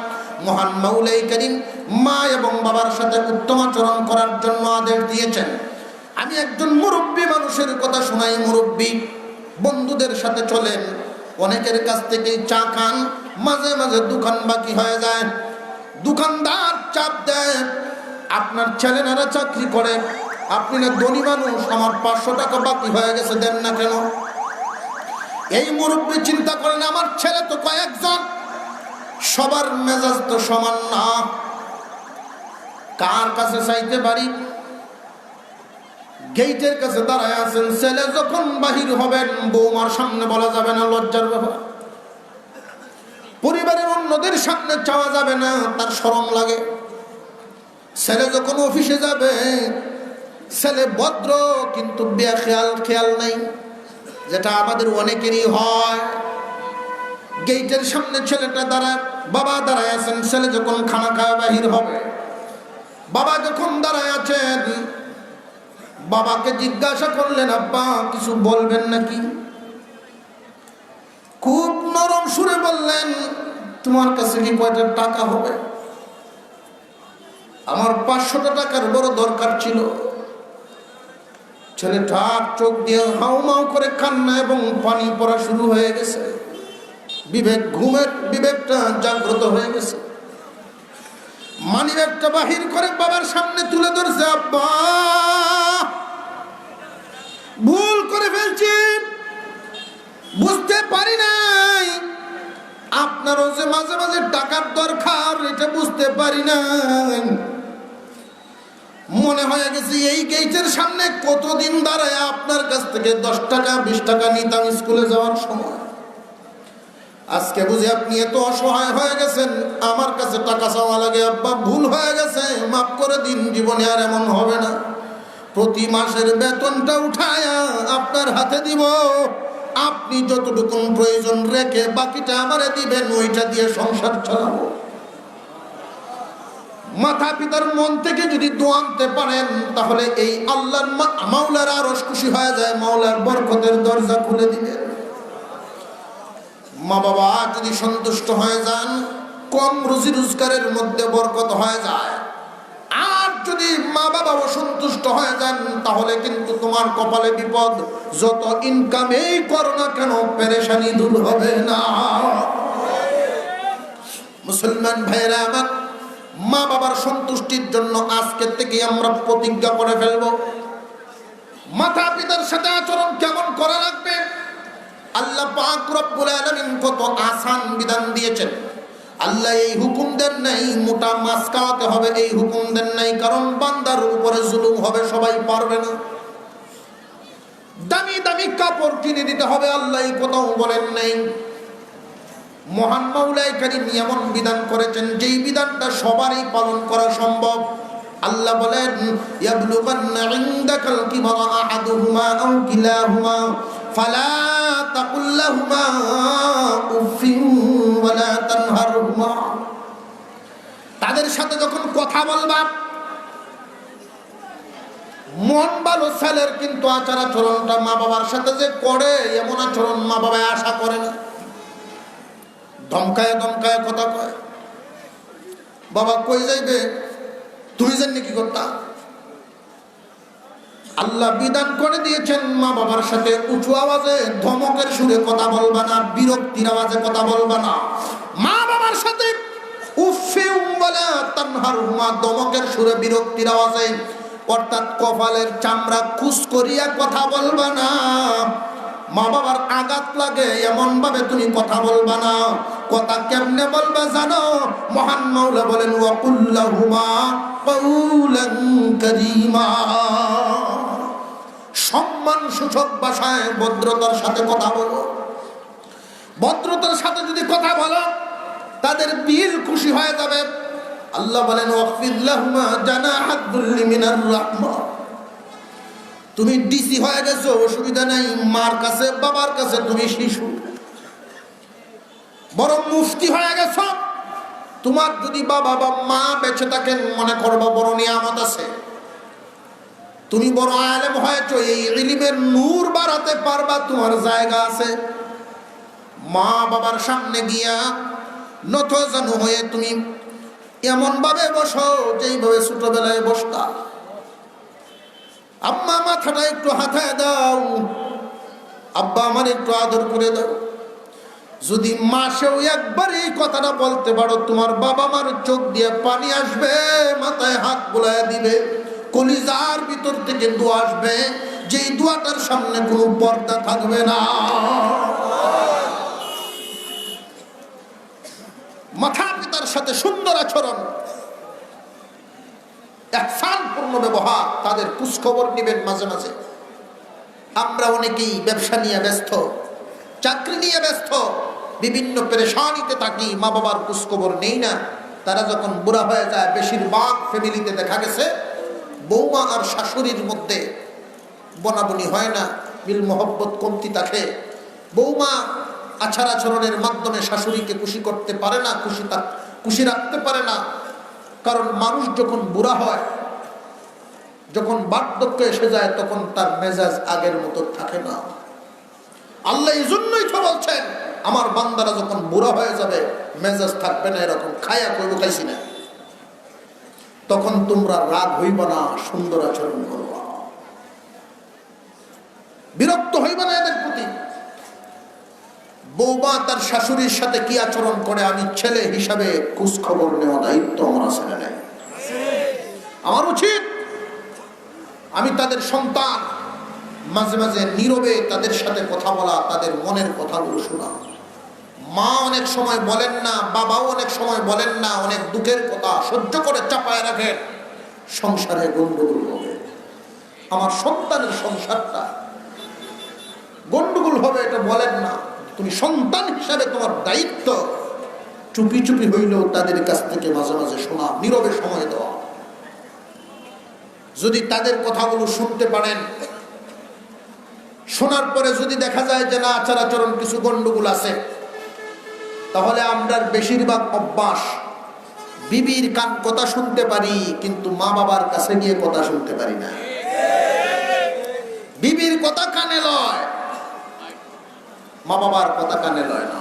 মহান মাওলাই কারীম মা এবং বাবার সাথে উত্তম আচরণ করার জন্য আদেশ দিয়েছেন। আমি একজন মুরব্বী মানুষের কথা শোনাই। মুরব্বী বন্ধুদের সাথে চলেন, অনেকের কাছ থেকে চা খান, মাঝে মাঝে দোকান বাকি হয়ে যায়, দোকানদার চাপ দেয়, আপনার ছেলেরা চাকরি করে, আপনি না ধনী মানুষ, আমার 500 টাকা বাকি হয়ে গেছে, দেন না কেন? এই মুরব্বী চিন্তা করেন, আমার ছেলে তো কয়েকজন, সবার মেজাজ তো সমান না, কার কাছে চাইতে পারি? গেটের কাছে দাঁড়ায় আছেন, ছেলে যখন বাহির হবেন বৌমার সামনে বলা যাবে না, লজ্জার ব্যাপার। পরিবারের অন্যদের সামনে চাওয়া যাবে না, তার শরম লাগে। ছেলে যখন অফিসে যাবে, ছেলে ভদ্র কিন্তু খেয়াল নাই, যেটা আমাদের অনেকেরই হয়। গেটের সামনে ছেলেটা দাঁড়ায়, বাবা দাঁড়ায় আছেন, ছেলে যখন খানা খাওয়া বাহির হবে, বাবা যখন দাঁড়ায় আছেন, বাবাকে জিজ্ঞাসা করলেন, আব্বা কিছু বলবেন নাকি? খুব নরম সুরে বললেন, তোমার কাছে কি কয়টা টাকা হবে? আমার 500 টাকার বড় দরকার ছিল। ছেলে ঠাক চোখ দিয়ে হাউমাউ করে কান্না এবং পানি পড়া শুরু হয়ে গেছে। বিবেকটা জাগ্রত হয়ে গেছে। মানিব্যাগটা বাহির করে বাবার সামনে তুলে ধরছে, আব্বা ভুল করে ফেলছি, বুঝতে পারি নাই আপনারও যে মাঝে মাঝে টাকার দরকার, এটা বুঝতে পারি নাই। মনে হয়ে গেছে এই গেটের সামনে কতদিন দাঁড়ায় আপনার কাছ থেকে 10 টাকা 20 টাকা নিতাম স্কুলে যাওয়ার সময়। আজকে বুঝে আপনি এত অসহায় হয়ে গেছেন, আমার কাছে টাকা চাওয়া লাগে। আব্বা ভুল হয়ে গেছে, মাফ করে দিন, জীবনে আর এমন হবে না। প্রতি মাসের বেতনটা উঠায়া আপনার হাতে দিব, আপনি যতটুকু প্রয়োজন রেখে বাকিটা আমারে দিবেন, ওইটা দিয়ে সংসার চালাবো। মাতা পিতার মন থেকে যদি দোয়া আনতে পারেন, তাহলে এই আল্লাহর মাওলার আরশ খুশি হয়ে যায়, মাওলার বরকতের দরজা খুলে দিবেন। মা বাবা যদি সন্তুষ্ট হয়ে যান, কম রুজি রোজগারের মধ্যে বরকত হয়ে যায়। আর যদি মা বাবা অসন্তুষ্ট হয়ে যান, তাহলে কিন্তু তোমার কপালে বিপদ। যত ইনকামেই করো না কেন, পেরেশানি দূর হবে না। মুসলমান ভাইরা আমার, মা বাবার সন্তুষ্টির জন্য আজকে থেকে আমরা প্রতিজ্ঞা করে ফেলব, মাতা পিতার সাথে আচরণ কেমন করা লাগবে। আল্লাহ পাক রব্বুল আলামিন কত আসান বিধান দিয়েছেন। আল্লাহ এই হুকুম দেন নাই মোটা মাছ খাওয়াতে হবে, এই হুকুম দেন নাই কারণ বান্দার উপরে জুলুম হবে, সবাই পারবে না। দামি দামি কাপড় কিনে দিতে হবে, আল্লাহ এই কথাও বলেন নাই। মহান মাওলাই কারীম এমন বিধান করেছেন, যেই বিধানটা সবারই পালন করা সম্ভব। আল্লাহ বলেন, ইয়াবলুগান্না ইনদাকাল কিবারা আহাদুহুমা আও কিলাহুমা ফালা তাকুল লাহুমা উফিন ওয়ালা তানহারহুমা। তাদের সাথে যখন কথা বলবা, মন ভালো ছেলের কিন্তু আচার আচরণটা মা বাবার সাথে যে করে, এমন আচরণ মা বাবা আশা করে না। ধমকায় ধমকায় কথা কয়, বাবা কই যাইবে, তুমি জানি কি করতা। আল্লাহ বিধান করে দিয়েছেন, মা বাবার সাথে উঁচু আওয়াজে ধমকের সুরে কথা বলবা না, বিরক্তির আওয়াজে কথা বলবা না। মা বাবার সাথে উফিউ ওয়ালা তানহারহুমা, ধমকের সুরে বিরক্তির আওয়াজে, অর্থাৎ কপালের চামড়া খুশ করিয়া কথা বলবা না। মা বাবার আঘাত লাগে এমন ভাবে তুমি কথা বলবা না। কথা কেমনে বলবা জানো? মহান মাওলা বলেন, ওয়া কুল্লাহুমা কাউলান কারীমা, সম্মান সূচক ভাষায় ভদ্রতার সাথে কথা বলো। ভদ্রতার সাথে যদি কথা বলো, তাদের দিল খুশি হয়ে যাবে। আল্লাহ বলেন, ওয়াকফিদ লাহুমা জানাহাদ যুল্লি মিনার রাহমা। তুমি ডিসি হয়ে গেছো, অসুবিধা নাই, মার কাছে বাবার কাছে তুমি শিশু। বরং মুফতি হয়ে গেছো, তোমার যদি বাবা বা মা বেঁচে থাকেন, মনে করবা বড় নিয়ামত আছে। তুমি বড় আলেম হয়েছো, এই ইলমের নূর বাড়াতে পারবা, তোমার জায়গা আছে। মা বাবার সামনে গিয়া নত জানু হয়ে তুমি এমন ভাবে বসো যেইভাবে ছোটবেলায় বসতা। আম্মা মাথাটা একটু হাতায় দাও, আব্বা আমার একটু আদর করে দাও। যদি মাসেও একবার এই কথাটা বলতে পারো, তোমার বাবা মার চোখ দিয়ে পানি আসবে, মাথায় হাত বুলায় দিবে, কলিজার ভিতর থেকে দোয়া আসবে, যেই দোয়াটার সামনে কোনো পর্দা থাকবে না। মাতা পিতার সাথে সুন্দর আচরণ, ইহসানপূর্ণ ব্যবহার, তাদের খোঁজখবর নেবেন মাঝে মাঝে। আমরা অনেকেই ব্যবসা নিয়ে ব্যস্ত, চাকরি নিয়ে ব্যস্ত, বিভিন্ন পেরেশানিতে থাকি, মা বাবার খোঁজখবর নেই না। তারা যখন বুড়া হয়ে যায়, বেশিরভাগ ফ্যামিলিতে দেখা গেছে বৌমা আর শাশুড়ির মধ্যে বনাবনি হয় না, মিল মহব্বত কমতি থাকে। বৌমা আচার আচরণের মাধ্যমে শাশুড়িকে খুশি করতে পারে না, খুশি রাখতে পারে না। কারণ মানুষ যখন বুড়া হয়, যখন বার্ধক্য এসে যায়, তখন তার মেজাজ আগের মতো থাকে না। আল্লাহ এই জন্যই তো বলছেন, আমার বান্দারা যখন বুড়া হয়ে যাবে মেজাজ থাকবে না, এরকম খায়া কইব খাইছি না। তখন তোমরা রাগ হইবা না, সুন্দর আচরণ করবা, বিরক্ত হইবা না এদের প্রতি। বৌমা তার শাশুড়ির সাথে কি আচরণ করে, আমি ছেলে হিসাবে খোঁজ খবর নেওয়া দায়িত্ব আমার ছেলে নেই। আমার উচিত আমি তাদের সন্তান, মাঝে মাঝে নীরবে তাদের সাথে কথা বলা, তাদের মনের কথাগুলো শোনা। মা অনেক সময় বলেন না, বাবাও অনেক সময় বলেন না, অনেক দুঃখের কথা সহ্য করে চাপায় রাখেন, সংসারে গন্ডগোল হবে। আমার সন্তানের সংসারটা গন্ডগোল হবে এটা বলেন না। তুমি সন্তান হিসাবে তোমার দায়িত্ব চুপি চুপি হইলেও তাদের কাছ থেকে মাঝে মাঝে শোনা, নীরবে সময় দেওয়া। যদি তাদের কথাগুলো শুনতে পারেন, শোনার পরে যদি দেখা যায় যে না, আচার আচরণ কিছু গন্ডগোল আছে, তাহলে আমরা বেশিরভাগ অভ্যাস বিবির কান কথা শুনতে পারি, কিন্তু মা বাবার কাছে গিয়ে কথা শুনতে পারি না। বিবির কথা কানে লয়, মা বাবার কথা কানে লয় না।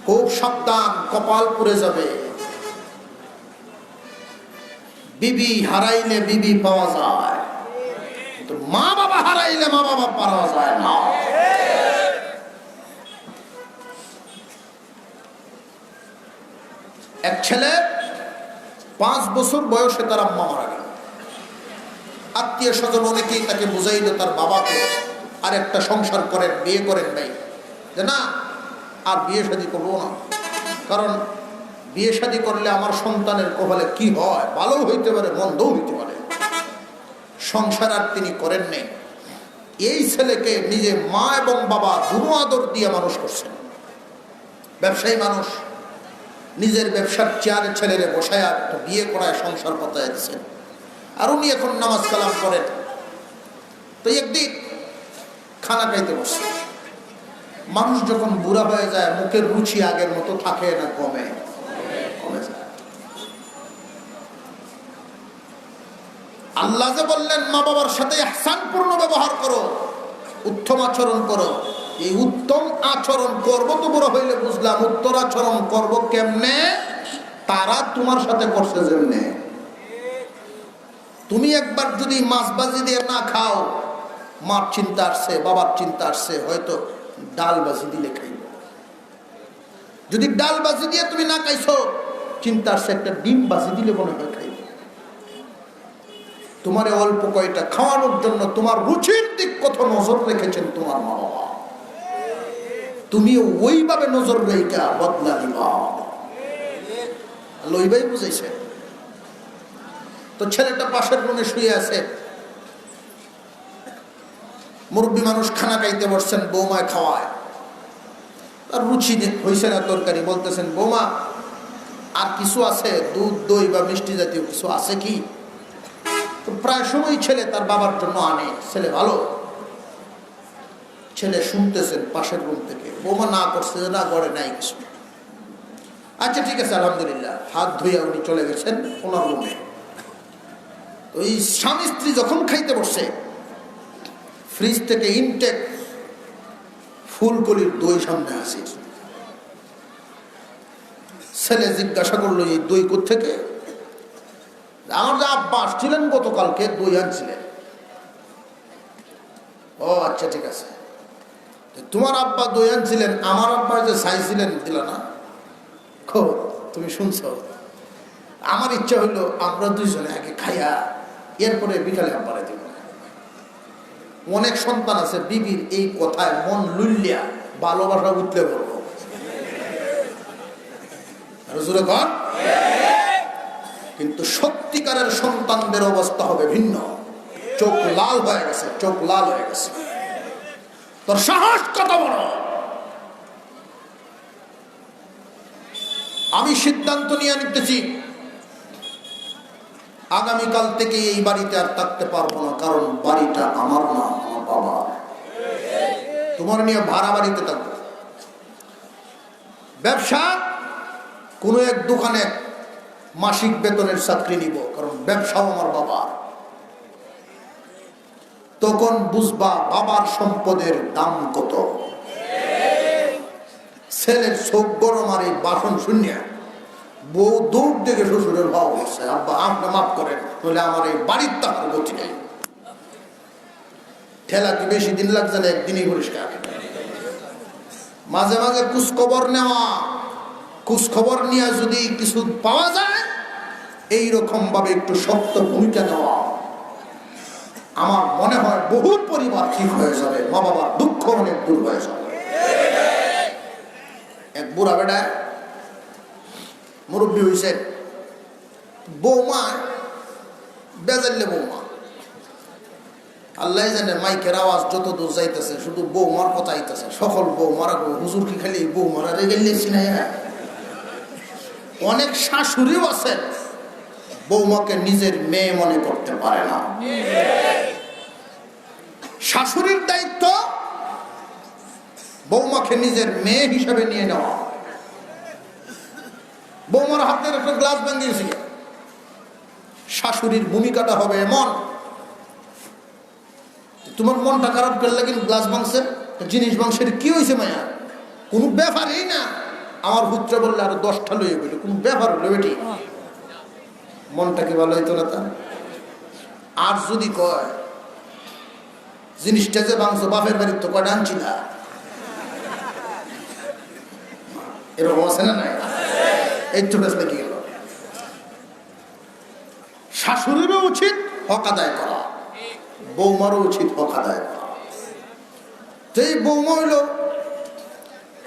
খুব সাবধান, কপাল পুড়ে যাবে। বিবি হারাইলে বিবি পাওয়া যায়, কিন্তু মা বাবা হারাইলে মা বাবা পাওয়া যায় না। এক ছেলে 5 বছর বয়সে তার আম্মা মারা গেল। আত্মীয় স্বজন অনেকেই তাকে বুঝাইল তার বাবাকে, আর একটা সংসার করেন, বিয়ে করেন নাই, যে না আর বিয়ে শাদী করবো না, কারণ বিয়ে শাদী করলে আমার সন্তানের কপালে কি হয়, ভালো হইতে পারে মন্দও হইতে পারে। সংসার আর তিনি করেন নাই। এই ছেলেকে নিজে মা এবং বাবা দুনো আদর দিয়ে মানুষ করছেন। ব্যবসায়ী মানুষ, নিজের ব্যবসার চেয়ারে ছেলেরে বসায় একটা বিয়ে করায় সংসার পাতায় দিচ্ছেন, আর উনি এখন নামাজ কালাম করেন। তো একদিন খানা খাইতে বসে। মানুষ যখন বুড়া হয়ে যায়, মুখের রুচি আগের মতো থাকে না, কমে যায়। আল্লাহ যে বললেন মা বাবার সাথে ইহসানপূর্ণ ব্যবহার করো, উত্তম আচরণ করো। এই উত্তম আচরণ করবো তো বুড়ো হইলে বুঝলাম, উত্তর আচরণ করবো কেমনে? তারা তোমার সাথে করছে যেমনে। তুমি একবার যদি মাছ বাজি দিয়ে না খাও, মার চিন্তা আসছে, বাবার চিন্তা আসছে, হয়তো ডাল বাজি দিলে খাইব। যদি ডাল বাজি দিয়ে তুমি না খাইছো, চিন্তা আসছে একটা ডিম বাজি দিলে মনে হয় খাইব। তোমার অল্প কয়টা খাওয়ানোর জন্য তোমার রুচির দিক কত নজর রেখেছেন তোমার মা বাবা, তুমিও ওইভাবে নজর রেখা বদলা দিবা। লইবাই বুঝাইছে। তো ছেলেটা পাশের রুমে শুয়ে আছে, মুরব্বী মানুষ খানা খাইতে বসছেন, বৌমায় খাওয়ায়, তার রুচি হয়েছে না তরকারি। বলতেছেন, বৌমা আর কিছু আছে, দুধ দই বা মিষ্টি জাতীয় কিছু আছে কি? তো প্রায় সময় ছেলে তার বাবার জন্য আনে, ছেলে ভালো। ছেলে শুনতেছেন পাশের রুম থেকে, বৌমা না করছে, না গড়ে নাই কিছু। আচ্ছা ঠিক আছে আলহামদুলিল্লাহ, হাত ধুইয়া উনি চলে গেছেন ওনার রুমে। ওই স্বামী স্ত্রী যখন খাইতে বসছে, ফ্রিজ থেকে ইনটেক ফুলকলির দই সামনে আসে। ছেলে জিজ্ঞাসা করলো, এই দই কোত্থেকে? আমার যে আব্বা আসছিলেন গতকালকে, দই আনছিলেন। ও আচ্ছা ঠিক আছে, তোমার আব্বা দই আনছিলেন, আমার আব্বা যে চাইছিলেন দিল না। খো তুমি শুনছ, আমার ইচ্ছা হইলো আমরা দুইজনে আগে খাইয়া এরপরে বিকালে আব্বারে দিব। অনেক সন্তান আছে বিবির এই কথায় মন লুল্লিয়া ভালোবাসা উঠলে বলবো ঘর, কিন্তু সত্যিকারের সন্তানদের অবস্থা হবে ভিন্ন। চোখ লাল হয়ে গেছে, চোখ লাল হয়ে গেছে। তোর সাহস কত বড়! আমি সিদ্ধান্ত নিয়ে নিতেছি আগামীকাল থেকে এই বাড়িতে আর থাকতে পারবো না, কারণ বাড়িটা আমার না, আমার বাবা। তোমার নিয়ে ভাড়া বাড়িতে থাকবো। ব্যবসা কোনো এক দোকানে মাসিক বেতনের চাকরি নিব, কারণ ব্যবসাও আমার বাবার। তখন বুঝবা বাবার সম্পদের দাম কত। ছেলের চোখ গরম আর এই বাসন শূন্য, বউ দৌড় দেখে শ্বশুরের ভাব হচ্ছে, আব্বা আপনি মাফ করেন, তাহলে আমার এই বাড়ির টাকার গতি নেই। ঠেলা কি বেশি দিন লাগছে না, একদিনই পরিষ্কার। মাঝে মাঝে খোঁজখবর নেওয়া, খোঁজখবর নিয়ে যদি কিছু পাওয়া যায় এইরকম ভাবে একটু শক্ত ভূমিকা নেওয়া, আমার মনে হয় বহুত পরিবার ঠিক হয়ে যাবে, মা বাবার দুঃখ অনেক দূর হয়ে যাবে। এক বুড়া বেটা মুরব্বী হয়েছে, বৌমা বেজাল্লে বৌমা, আল্লাহ জানে মাইকের আওয়াজ যত দূর যাইতেছে শুধু বৌমার কথা আইতেছে। সকল বৌমারা হুজুর কি খালি বৌমারা রেগেছি না? অনেক শাশুড়িও আছে বৌমাকে নিজের মেয়ে মনে করতে পারে না। শাশুড়ির দায়িত্ব বৌমাকে নিজের মেয়ে হিসাবে নিয়ে নেওয়া। বৌমার হাতের একটা গ্লাস ভাঙিয়েছিল, শাশুড়ির ভূমিকাটা হবে এমন, তোমার মনটা খারাপ করলে কিন্তু গ্লাস ভাঙছে, জিনিস ভাঙছে, কি হয়েছে মায়া? কোনো ব্যাপারই না। আমার পুত্র বললে আরো 10টা লইয়ে গেল, কোনো ব্যাপার হলো বেটি, মনটা কি ভালো হইতো না তার? আর যদি কয় জিনিসটা যে ভাঙছো বাপের বাড়ির তো কয়টা আনছি না, এরকম আছে না? নাই, এই তো বেশ লেগে গেল। শাশুড়িরও উচিত হক আদায় করা, বৌমারও উচিত হক আদায় করা। তো এই বৌমা হইল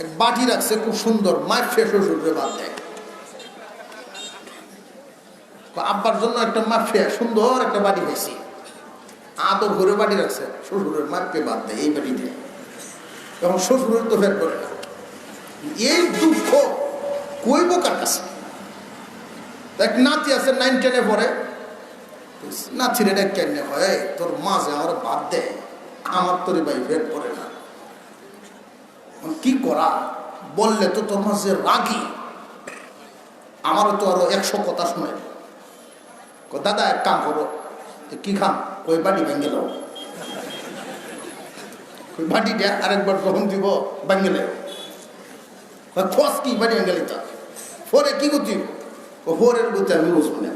এক বাটি রাখছে খুব সুন্দর, মায়ের শ্বশুরে বাদ দেয়। আব্বার জন্য একটা মাফিয়া সুন্দর একটা বাড়ি পেয়েছি, আদর ঘরে বাড়ি রাখছে, শ্বশুরের মাপে বাদ দেয় এই বাড়িতে। তখন শ্বশুরের তো ফের করে না। এই দুঃখ কইব কার কাছে? এক নাতি আছে 9, 10 পরে, নাতির এটা কেন হয়, তোর মাঝে আমার বাদ দেয়, আমার তোর ভাই ফের করে না, কি করা? বললে তো তোর মাঝে রাগি, আমারও তো আরো 100 কথা শোনায়। দাদা এক কাম করো, কি খাম? ওই বাড়ি ভেঙে লো, ওই বাড়িটা আরেকবার গ্রহণ দিব ভেঙে। খোঁজ কি বাড়ি ভেঙে তো ফোরে কি গতি? ও ফোরের গতি আমি বুঝবো না।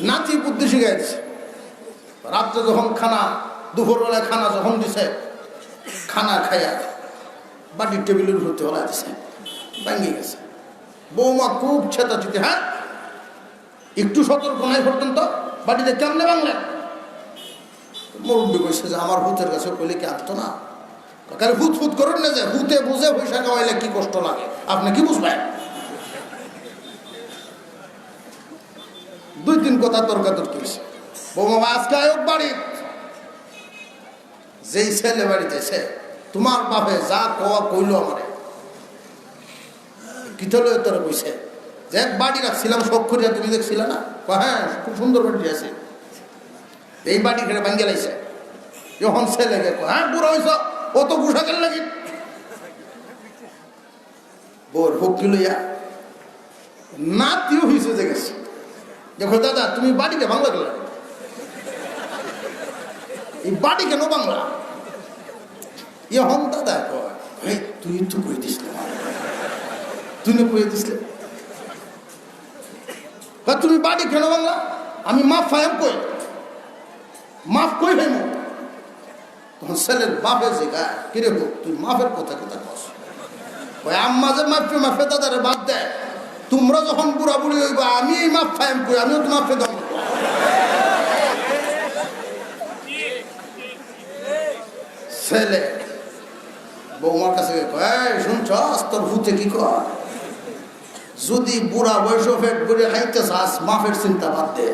নাতি বুদ্ধি শিখাইছে, রাত্রে যখন খানা, দুপুরবেলায় খানা যখন দিছে, খানা খাইয়া বাড়ির টেবিলের উপর হলা দিছে, ভেঙে গেছে। বৌমা খুব ছেতাচুতি, হ্যাঁ একটু সতর্ক নাই পর্যন্ত বাড়িতে কেমনে বাংলা। মুরব্বী কইছে যে আমার ভূতের কাছে কইলে কি আসতো না, কারণ হুত ফুত করেন না, যে হুতে বুঝে পয়সা খাওয়াইলে কি কষ্ট লাগে আপনি কি বুঝবেন? 2-3 কথা তর্কাতর্কি হয়েছে। বৌমা আজকে আয়োগ বাড়ি, যেই ছেলে বাড়িতে সে তোমার বাপে যা কওয়া কইল আমারে, কি হলো তোর কইছে যে এক বাড়ি রাখছিলাম শখ করিয়া, তুমি দেখছিলে না? হ্যাঁ খুব সুন্দর বাড়ি আছে, এই বাড়ি খেলে ভাঙ্গে লাইছে। যখন ছেলে হ্যাঁ বুড়া হয়েছ, অত গুসা গেল নাকি? বোর ভক্তি লইয়া নাতিও হয়েছে যে গেছে, দেখো দাদা তুমি বাড়িতে বাংলা গেল, এই বাড়ি কেন বাংলা? এখন দাদা কয় তুই তো কই দিসলে, তুই না কই দিসলে, তুমি বাড়ি কেন বাংলা? আমি মাফ ফায়াম কই, মাফ কই ভাই। তখন ছেলের বাপে যে গায়, কিরে হোক তুই মাফের কথা কথা কস, ওই আম্মা যে মাফে মাফে দাদারে বাদ দেয়, তোমরা যখন বুড়া বুড়ি হইবা আমি এই মাপ ফাইম করি, আমিও তো মাপে দেব। ছেলে বৌমার কাছে শুনছ তোর ভূতে কি কর, যদি বুড়া বয়স পেট করে খাইতে চাস মাফের চিন্তা বাদ দে।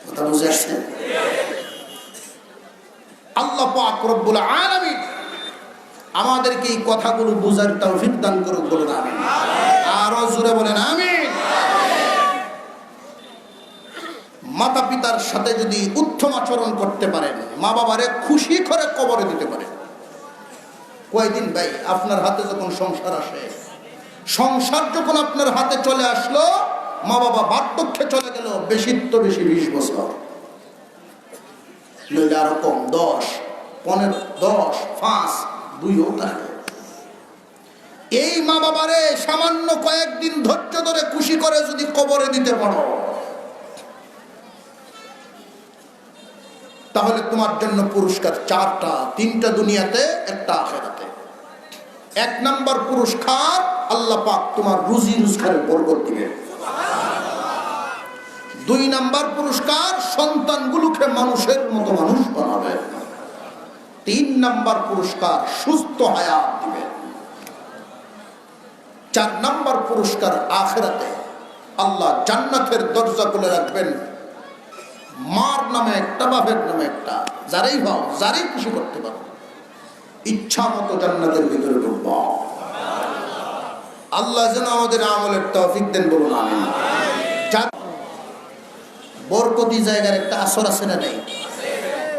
কথা বুঝে আসছে? আল্লাহ পাক রব্বুল আলামিন আমাদেরকে এই কথাগুলো বুঝার তৌফিক দান করুক, বলুন আমিন। আরো জোরে বলেন আমিন। মাতা পিতার সাথে যদি উত্তম আচরণ করতে পারেন, মা বাবারে খুশি করে কবরে দিতে পারেন। কয়দিন ভাই আপনার হাতে যখন সংসার আসে, সংসার যখন আপনার হাতে চলে আসলো, মা বাবা বার্ধক্যে চলে গেল, বেশি তো বেশি 20 বছর, নইলে আরো কম 10, 15, 10, 5, 2ও থাকে। এই মা বাবারে সামান্য কয়েকদিন ধৈর্য ধরে খুশি করে যদি কবরে দিতে পারো, তাহলে তোমার জন্য পুরস্কার 4টা, 3টা দুনিয়াতে, 1টা আখিরাতে। 1 নাম্বার পুরস্কার, আল্লাহ পাক তোমার রুজি রোজগারের বরকত দিবেন। 2 নাম্বার পুরস্কার, সন্তানগুলোকে মানুষের মতো মানুষ বানাবে। 3 নাম্বার পুরস্কার, সুস্থ হায়াত দিবেন। 4 নাম্বার পুরস্কার, আখিরাতে আল্লাহ জান্নাতের দরজা খুলে রাখবেন। মার নামে একটা, বাপের নামে একটা, যারাই ভাও, যারাই খুশি করতে পারো, ইচ্ছা মতো জান্নাতের ভিতরে ঢুকবো। আল্লাহ যেন আমাদের আমলের তৌফিক দেন, বলুন আমিন। বরকতি জায়গার একটা আসর আছে না নেই?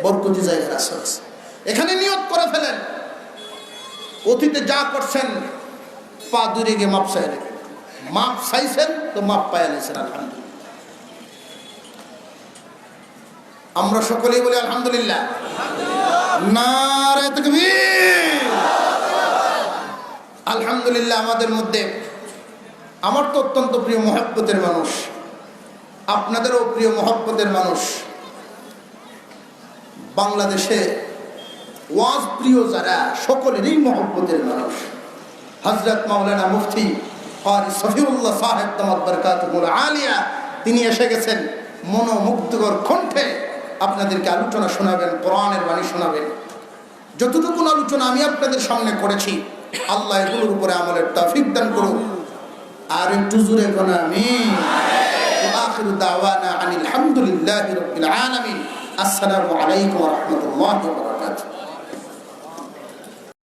বরকতি জায়গার আসর আছে। এখানে নিয়ত করে ফেলেন, অতীতে যা করছেন পা দূরে গিয়ে মাপ চাই রেখে, মাপ চাইছেন তো মাপ পায় নিয়েছেন, আলহামদুলিল্লাহ। আমরা সকলেই বলি আলহামদুলিল্লাহ। নারে তাকবীর। আলহামদুলিল্লাহ। আমাদের মধ্যে, আমার তো অত্যন্ত প্রিয় মহব্বতের মানুষ, আপনাদেরও প্রিয় মহব্বতের মানুষ, বাংলাদেশে ওয়াজ প্রিয় যারা, সকলেরই মহব্বতের মানুষ, হযরত মাওলানা মুফতি কারি সফিউল্লাহ সাহেব দামাত বরকাতুহুল আলিয়া, তিনি এসে গেছেন মনোমুগ্ধকর কণ্ঠে আপনাদেরকে আলোচনা শোনাবেন, কোরআনের বাণী শোনাবেন। যতটুকু আলোচনা আমি আপনাদের সামনে করেছি, আল্লাহ এগুলোর উপরে আমলের তৌফিক দান করুন। আর একটু জোরে কোন আমিন। আখিরু দাওয়ানা আনিল হামদুলিল্লাহি রাব্বিল আলামিন। আসসালামু আলাইকুম ওয়া রাহমাতুল্লাহি ওয়া বারাকাতুহু।